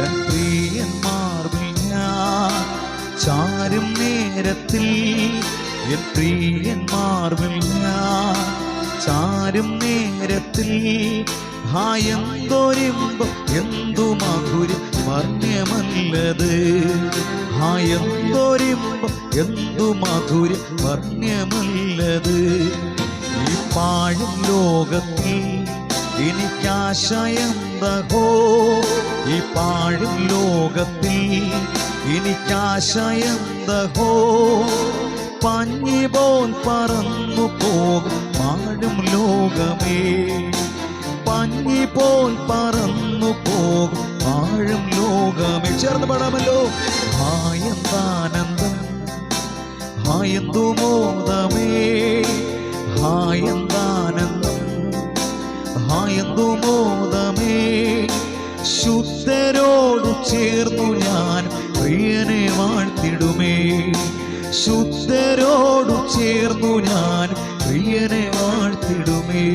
N പ്രിയൻ Marvel ഞാൻ ചാരും നേരത്തിൽ, N പ്രിയൻ Marvel ഞാൻ ചാരും നേരത്തിൽ, ഹായെന്തോരിമ്പം എന്തു മധുരം വർണ്ണ്യമല്ലത്, ഹായെന്തോരിമ്പം എന്തു മധുരം വർണ്ണ്യമല്ലത്. ഈ പാഴും ലോകത്തിൽ എനിക്കാശയെന്തഹോ, ഈ പാഴും ലോകത്തിൽ എനിക്കാശയെന്തഹോ, പഞ്ഞി പോൽ പറന്നു പോകും പാഴും ലോകമേ, പഞ്ഞി പോൽ പറന്നു പോകും പാഴും ലോകമേ. ചേർന്ന് പാടാമല്ലോ. ഹായെന്താനന്ദം, ഹായെന്തു മോദമേ, ഹായെന്താനന്ദം, ഹായെന്തു മോദമേ. ശുദ്ധരോടു ചേർന്നു ഞാൻ പ്രിയനെ വാഴ്ത്തിടുമേ, ശുദ്ധരോടു ചേർന്നു ഞാൻ പ്രിയനെ വാഴ്ത്തിടുമേ.